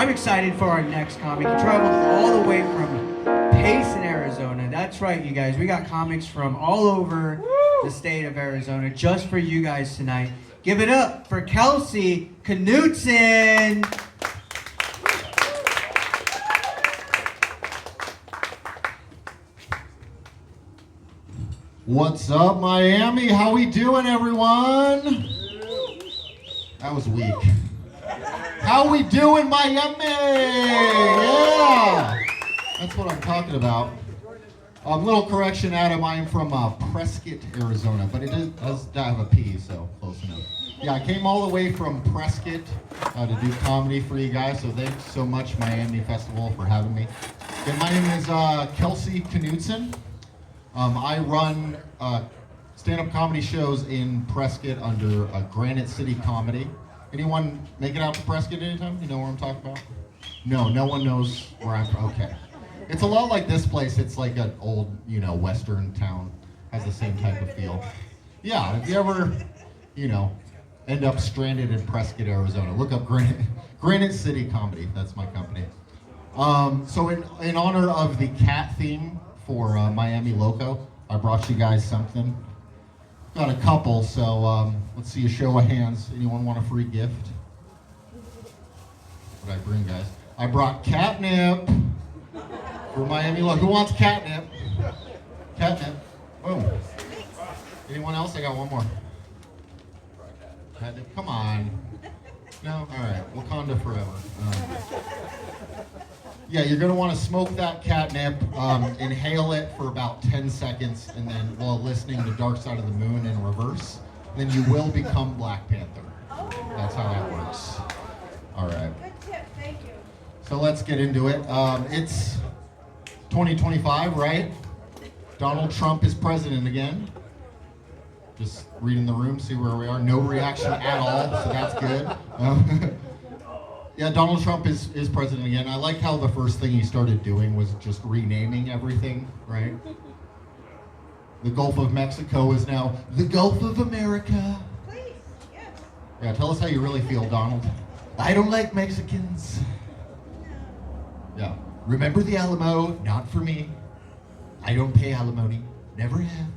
I'm excited for our next comic. He traveled all the way from Payson, Arizona. That's right, you guys. We got comics from all over the state of Arizona just for you guys tonight. Give it up for Kelsey Knudsen. What's up, Miami? How we doing, everyone? That was weak. How we doing, Miami? Yeah! That's what I'm talking about. A little correction, Adam. I am from Prescott, Arizona, but it does have a P, so close enough. Yeah, I came all the way from Prescott to do comedy for you guys, so thanks so much, Miami Festival, for having me. Again, my name is Kelsey Knudsen. I run stand-up comedy shows in Prescott under Granite City Comedy. Anyone make it out to Prescott anytime? You know where I'm talking about? No, no one knows where I'm from. Okay. It's a lot like this place. It's like an old, Western town. Has the same type of feel. Yeah, if you ever, end up stranded in Prescott, Arizona, look up Granite City Comedy. That's my company. So in honor of the cat theme for Miami Loco, I brought you guys something. Got a couple, so let's see a show of hands. Anyone want a free gift? What did I bring, guys? I brought catnip for Miami Loco. Who wants catnip? Catnip. Boom. Anyone else? I got one more. Catnip. Come on. No? All right. Wakanda forever. Yeah, you're going to want to smoke that catnip, inhale it for about 10 seconds, and then while listening to Dark Side of the Moon in reverse, then you will become Black Panther. That's how that works. All right. Good tip, thank you. So let's get into it. It's 2025, right? Donald Trump is president again. Just reading the room, see where we are. No reaction at all, so that's good. Yeah, Donald Trump is president again. I like how the first thing he started doing was just renaming everything, right? The Gulf of Mexico is now the Gulf of America. Please, yes. Yeah, tell us how you really feel, Donald. I don't like Mexicans. Yeah, remember the Alamo, not for me. I don't pay alimony, never have,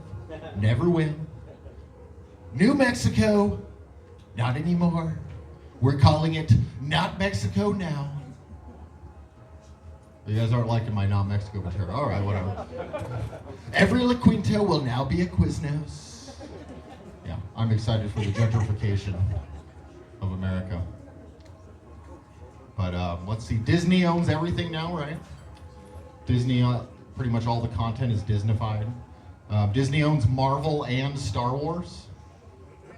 never will. New Mexico, not anymore. We're calling it Not Mexico now. You guys aren't liking my Not Mexico material. All right, whatever. Every La Quinta will now be a Quiznos. Yeah, I'm excited for the gentrification of America. But let's see, Disney owns everything now, right? Disney, pretty much all the content is Disneyfied. Disney owns Marvel and Star Wars.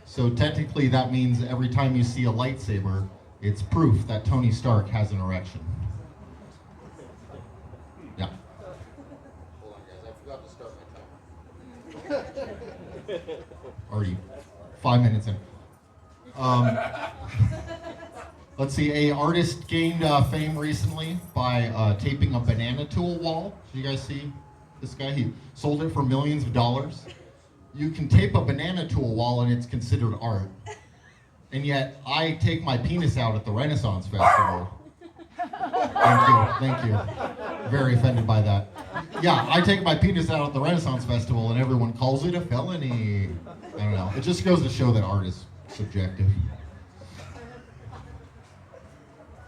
So technically that means every time you see a lightsaber, it's proof that Tony Stark has an erection. Yeah. Hold on, guys, I forgot to start my timer. Already 5 minutes in. Let's see, a artist gained fame recently by taping a banana to a wall. Did you guys see this guy? He sold it for millions of dollars. You can tape a banana to a wall and it's considered art. And yet, I take my penis out at the Renaissance Festival. Thank you. Very offended by that. Yeah, I take my penis out at the Renaissance Festival and everyone calls it a felony. I don't know. It just goes to show that art is subjective.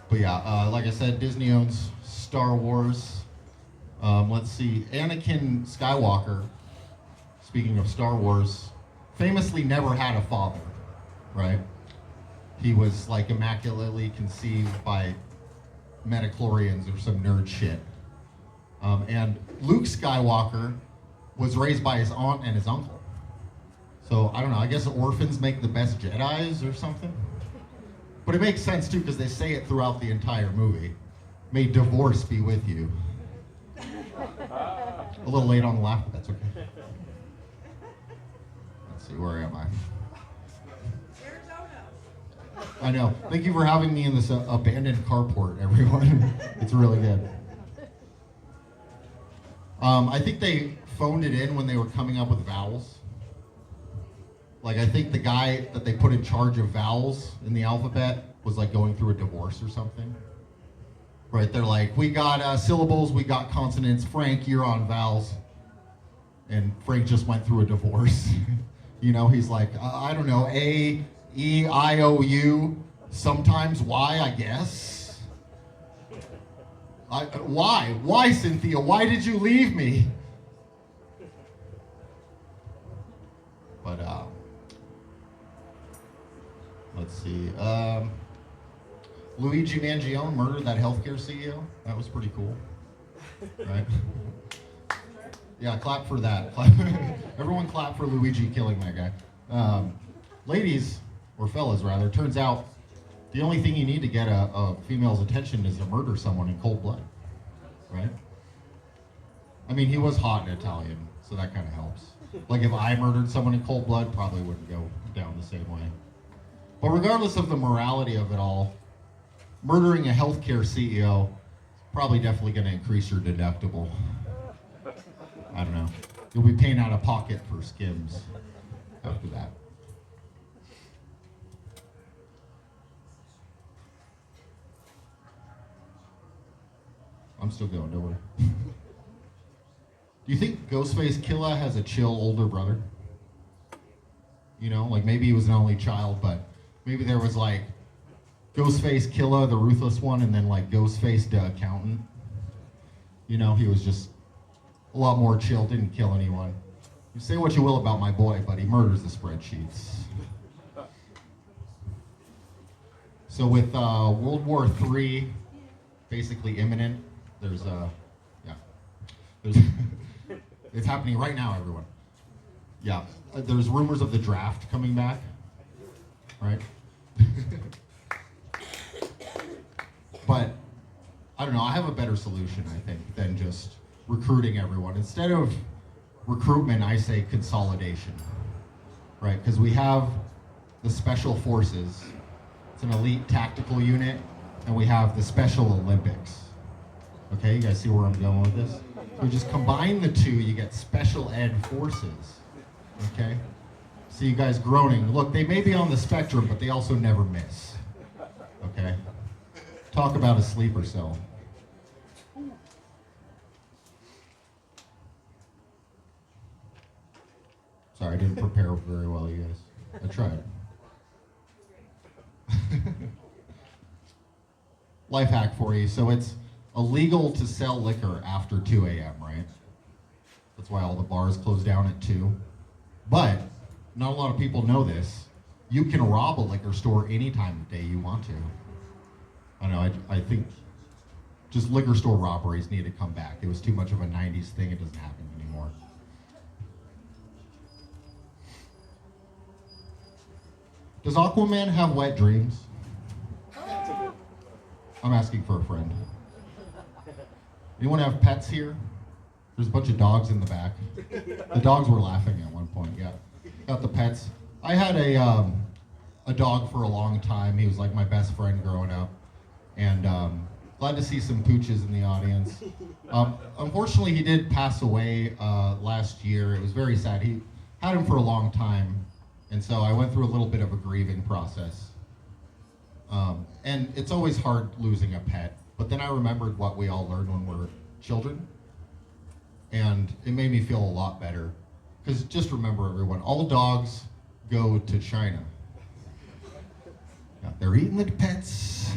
But yeah, like I said, Disney owns Star Wars. Let's see, Anakin Skywalker, speaking of Star Wars, famously never had a father, right? He was like immaculately conceived by metachlorians or some nerd shit. And Luke Skywalker was raised by his aunt and his uncle. So I don't know, I guess orphans make the best Jedis or something? But it makes sense too, because they say it throughout the entire movie. May divorce be with you. A little late on the laugh, but that's okay. Let's see, where am I? Arizona. I know. Thank you for having me in this abandoned carport, everyone. It's really good. I think they phoned it in when they were coming up with vowels. Like, I think the guy that they put in charge of vowels in the alphabet was like going through a divorce or something. right? They're like, we got syllables, we got consonants. Frank, you're on vowels. And Frank just went through a divorce. You know, he's like, I don't know, A, E, I, O, U, sometimes Y, I guess. Why? Why, Cynthia? Why did you leave me? But, let's see. Luigi Mangione murdered that healthcare CEO. That was pretty cool, right? Yeah, clap for that. Everyone clap for Luigi killing that guy. Ladies, or fellas rather, turns out the only thing you need to get a female's attention is to murder someone in cold blood, right? I mean, he was hot and Italian, so that kind of helps. Like if I murdered someone in cold blood, probably wouldn't go down the same way. But regardless of the morality of it all, murdering a healthcare CEO is probably definitely going to increase your deductible. I don't know. You'll be paying out of pocket for Skims after that. I'm still going, don't worry. Do you think Ghostface Killa has a chill older brother? You know, like maybe he was an only child, but maybe there was like Ghostface Killa, the ruthless one, and then like Ghostface the accountant. You know, he was just a lot more chill, didn't kill anyone. You say what you will about my boy, but he murders the spreadsheets. So with World War III basically imminent, there's it's happening right now, everyone. Yeah, there's rumors of the draft coming back, right? But I don't know, I have a better solution, I think, than just recruiting everyone. Instead of recruitment, I say consolidation, right? Because we have the Special Forces. It's an elite tactical unit, and we have the Special Olympics. Okay, you guys see where I'm going with this? So just combine the two, you get Special Ed Forces. Okay? See you guys groaning. Look, they may be on the spectrum, but they also never miss. Okay? Talk about a sleeper cell. Sorry, I didn't prepare very well, you guys. I tried. Life hack for you. So it's illegal to sell liquor after 2 a.m., right? That's why all the bars close down at 2. But not a lot of people know this. You can rob a liquor store any time of day you want to. I know, I think just liquor store robberies need to come back. It was too much of a 90s thing. It doesn't happen anymore. Does Aquaman have wet dreams? I'm asking for a friend. Anyone have pets here? There's a bunch of dogs in the back. The dogs were laughing at one point, yeah. Got the pets. I had a dog for a long time. He was like my best friend growing up. And glad to see some pooches in the audience. Unfortunately, he did pass away last year. It was very sad. He had him for a long time. And so I went through a little bit of a grieving process. And it's always hard losing a pet. But then I remembered what we all learned when we were children. And it made me feel a lot better. Because just remember, everyone, all dogs go to China. Yeah, they're eating the pets.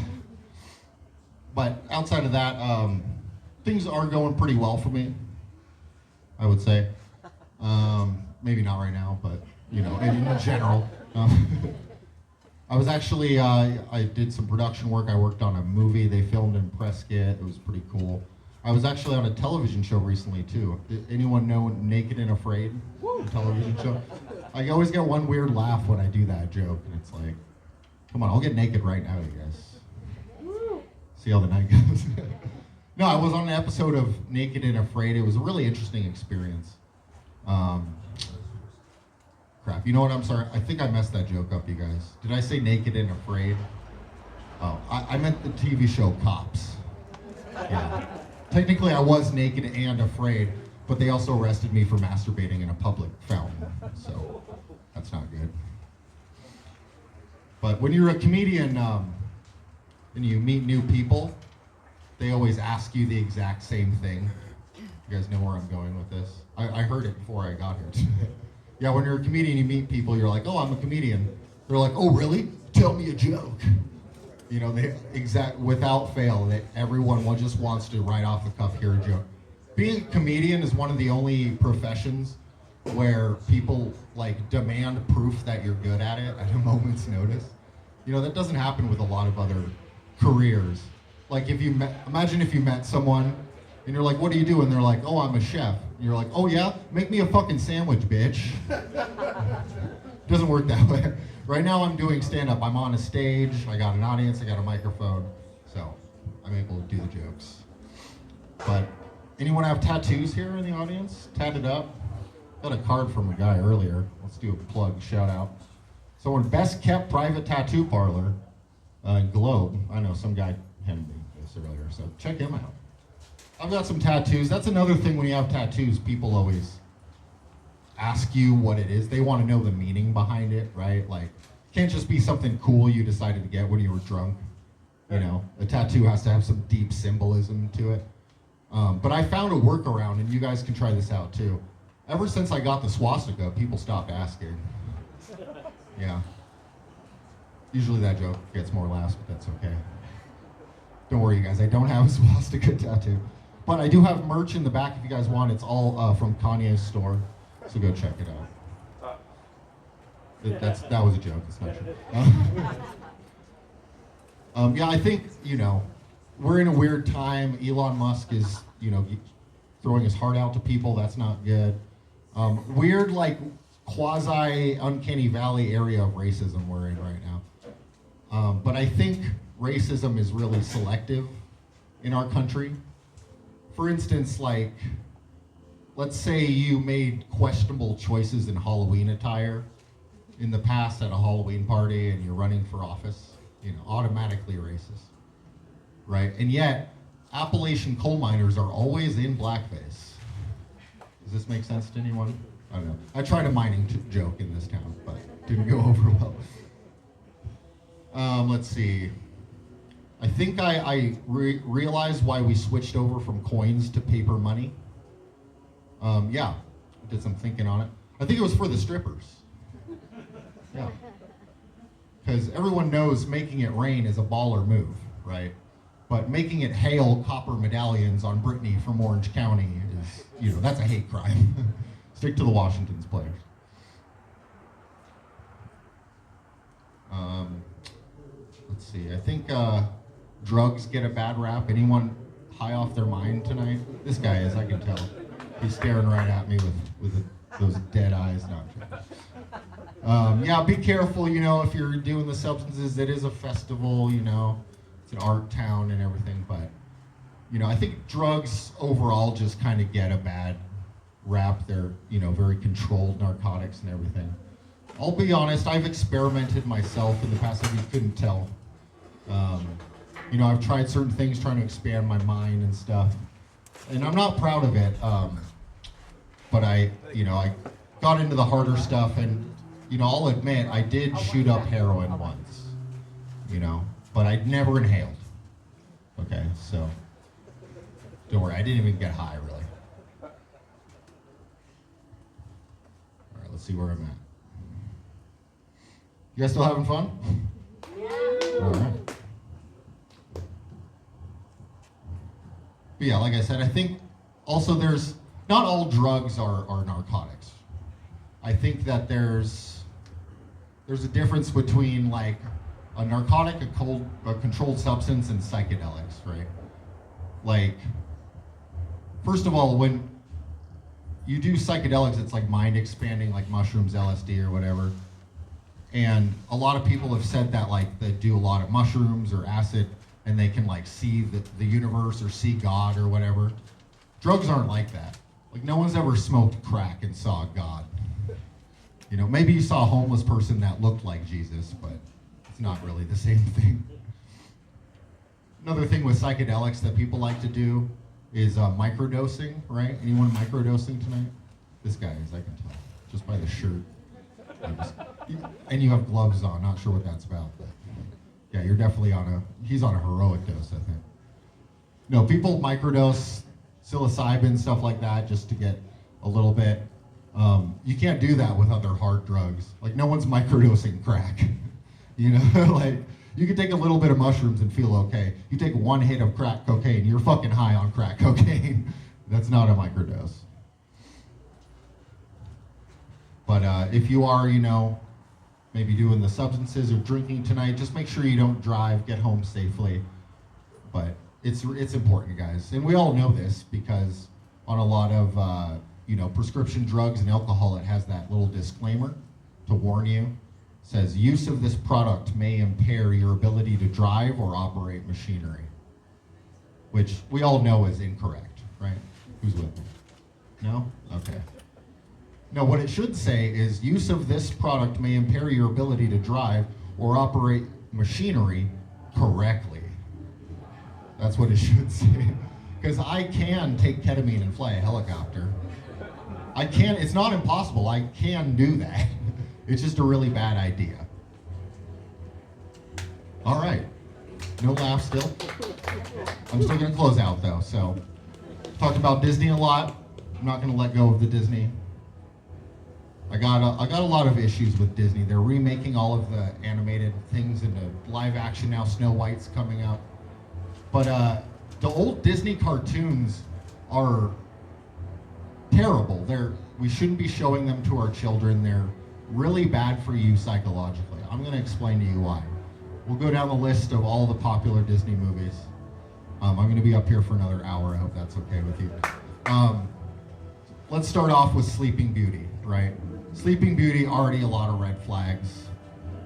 But outside of that, things are going pretty well for me, I would say. Maybe not right now, but you know, in general. I was actually, I did some production work. I worked on a movie they filmed in Prescott. It was pretty cool. I was actually on a television show recently too. Did anyone know Naked and Afraid? The television show? I always get one weird laugh when I do that joke, and it's like, come on, I'll get naked right now, you guys. See how the night goes. No, I was on an episode of Naked and Afraid. It was a really interesting experience. Crap, you know what, I'm sorry. I think I messed that joke up, you guys. Did I say Naked and Afraid? Oh, I meant the TV show Cops. Yeah. Technically, I was naked and afraid, but they also arrested me for masturbating in a public fountain, so that's not good. But when you're a comedian and you meet new people, they always ask you the exact same thing. You guys know where I'm going with this? I heard it before I got here today. Yeah, when you're a comedian, you meet people, you're like, oh, I'm a comedian. They're like, oh, really? Tell me a joke. You know, without fail, everyone just wants to right off the cuff hear a joke. Being a comedian is one of the only professions where people like demand proof that you're good at it at a moment's notice. You know, that doesn't happen with a lot of other careers. Like imagine if you met someone and you're like, what do you do? And they're like, oh, I'm a chef. And you're like, oh yeah? Make me a fucking sandwich, bitch. Doesn't work that way. Right now I'm doing stand-up. I'm on a stage, I got an audience, I got a microphone, so I'm able to do the jokes. But anyone have tattoos here in the audience? Tatted up? Got a card from a guy earlier. Let's do a plug, shout out. Someone, best kept private tattoo parlor in Globe. I know some guy handed me this earlier, so check him out. I've got some tattoos. That's another thing when you have tattoos, people always ask you what it is. They want to know the meaning behind it, right? Like, it can't just be something cool you decided to get when you were drunk. You know, a tattoo has to have some deep symbolism to it. But I found a workaround, and you guys can try this out too. Ever since I got the swastika, people stopped asking. Yeah. Usually that joke gets more laughs, but that's okay. Don't worry, you guys, I don't have a swastika tattoo. But I do have merch in the back if you guys want. It's all from Kanye's store, so go check it out. That was a joke, it's not true. Yeah, I think, you know, we're in a weird time. Elon Musk is, you know, throwing his heart out to people. That's not good. Weird, like, quasi-uncanny valley area of racism we're in right now. But I think racism is really selective in our country. For instance, like, let's say you made questionable choices in Halloween attire in the past at a Halloween party and you're running for office, you know, automatically racist, right? And yet, Appalachian coal miners are always in blackface. Does this make sense to anyone? I don't know. I tried a mining joke in this town, but didn't go over well. Let's see. I think I realized why we switched over from coins to paper money. Yeah, I did some thinking on it. I think it was for the strippers. Yeah. Because everyone knows making it rain is a baller move, right? But making it hail copper medallions on Brittany from Orange County is, you know, that's a hate crime. Stick to the Washington's players. Let's see, I think drugs get a bad rap. Anyone high off their mind tonight? This guy is, I can tell. He's staring right at me with those dead eyes. Yeah, be careful, you know, if you're doing the substances. It is a festival, you know. It's an art town and everything, but, you know, I think drugs overall just kind of get a bad rap. They're, you know, very controlled narcotics and everything. I'll be honest, I've experimented myself in the past, if you couldn't tell. You know, I've tried certain things trying to expand my mind and stuff. And I'm not proud of it, but I got into the harder stuff, and, you know, I'll admit, I did shoot up heroin once, you know, but I'd never inhaled. Okay, so don't worry, I didn't even get high, really. All right, let's see where I'm at. You guys still having fun? Yeah. All right. But yeah, like I said, I think also not all drugs are narcotics. I think that there's a difference between like a narcotic, a controlled substance, and psychedelics, right? Like, first of all, when you do psychedelics, it's like mind expanding, like mushrooms, LSD, or whatever. And a lot of people have said that, like, they do a lot of mushrooms or acid and they can like see the universe or see God or whatever. Drugs aren't like that. Like, no one's ever smoked crack and saw God. You know, maybe you saw a homeless person that looked like Jesus, but it's not really the same thing. Another thing with psychedelics that people like to do is microdosing, right? Anyone microdosing tonight? This guy is, I can tell, just by the shirt. And you have gloves on, not sure what that's about, but yeah, you're definitely he's on a heroic dose, I think. No, people microdose psilocybin, stuff like that, just to get a little bit. You can't do that with other hard drugs. Like, no one's microdosing crack. You know, like, you can take a little bit of mushrooms and feel okay. You take one hit of crack cocaine, you're fucking high on crack cocaine. That's not a microdose. But if you are, you know, maybe doing the substances or drinking tonight, just make sure you don't drive, get home safely. But it's important, guys. And we all know this because on a lot of, you know, prescription drugs and alcohol, it has that little disclaimer to warn you. It says, use of this product may impair your ability to drive or operate machinery, which we all know is incorrect, right? Who's with me? No? Okay. No, what it should say is use of this product may impair your ability to drive or operate machinery correctly. That's what it should say. Because I can take ketamine and fly a helicopter. I can, it's not impossible, I can do that. It's just a really bad idea. All right, no laugh still. I'm still gonna close out though, so. Talked about Disney a lot. I'm not gonna let go of the Disney. I got a lot of issues with Disney. They're remaking all of the animated things into live action now. Snow White's coming up. But the old Disney cartoons are terrible. We shouldn't be showing them to our children. They're really bad for you psychologically. I'm going to explain to you why. We'll go down the list of all the popular Disney movies. I'm going to be up here for another hour. I hope that's okay with you. Let's start off with Sleeping Beauty, right? Sleeping Beauty, already a lot of red flags.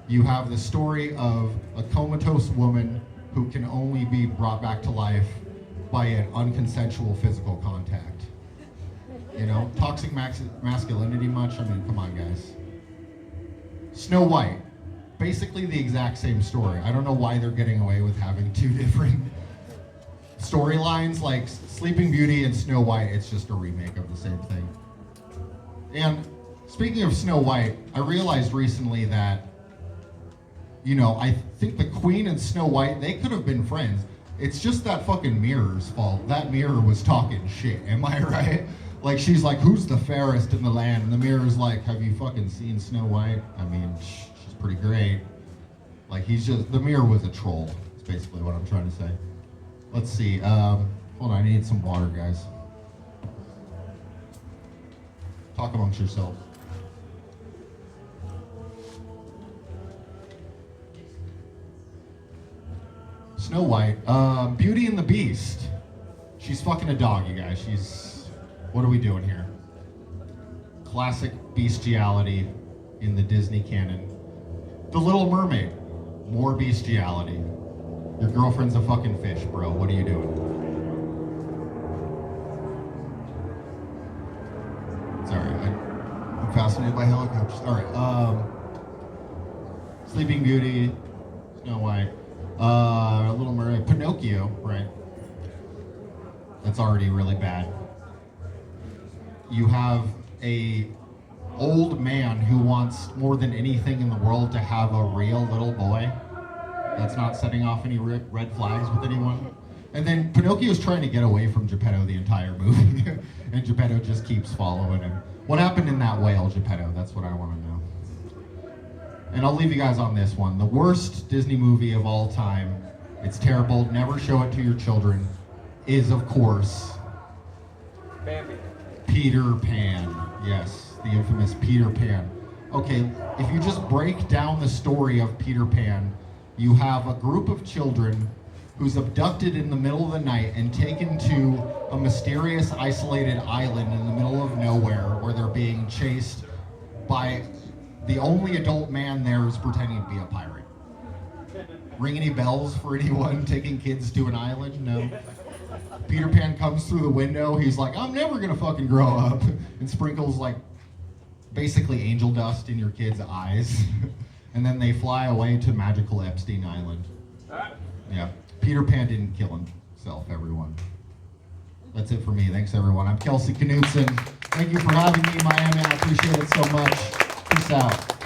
You have the story of a comatose woman who can only be brought back to life by an unconsensual physical contact. You know, toxic masculinity much? I mean, come on, guys. Snow White, basically the exact same story. I don't know why they're getting away with having two different storylines. Like Sleeping Beauty and Snow White, it's just a remake of the same thing. And speaking of Snow White, I realized recently that, you know, I think the Queen and Snow White, they could have been friends. It's just that fucking mirror's fault. That mirror was talking shit, am I right? Like, she's like, who's the fairest in the land? And the mirror's like, have you fucking seen Snow White? I mean, she's pretty great. Like, the mirror was a troll. That's basically what I'm trying to say. Let's see, hold on, I need some water, guys. Talk amongst yourselves. Snow White, Beauty and the Beast. She's fucking a dog, you guys. What are we doing here? Classic bestiality in the Disney canon. The Little Mermaid, more bestiality. Your girlfriend's a fucking fish, bro. What are you doing? Sorry, I'm fascinated by helicopters. All right, Sleeping Beauty, Snow White, Little Mermaid, Pinocchio, right? That's already really bad. You have a old man who wants more than anything in the world to have a real little boy. That's not setting off any red flags with anyone. And then Pinocchio's trying to get away from Geppetto the entire movie, and Geppetto just keeps following him. What happened in that whale, Geppetto? That's what I want to know. And I'll leave you guys on this one. The worst Disney movie of all time, it's terrible, never show it to your children, is, of course, Bambi. Peter Pan. Yes, the infamous Peter Pan. Okay, if you just break down the story of Peter Pan, you have a group of children who's abducted in the middle of the night and taken to a mysterious isolated island in the middle of nowhere where they're being chased by the only adult man there who's pretending to be a pirate. Ring any bells for anyone taking kids to an island? No. Peter Pan comes through the window, he's like, I'm never gonna fucking grow up, and sprinkles like basically angel dust in your kids' eyes. And then they fly away to magical Epstein Island. Yeah, Peter Pan didn't kill himself, everyone. That's it for me. Thanks, everyone. I'm Kelsey Knudsen. Thank you for having me in Miami. I appreciate it so much. Peace out.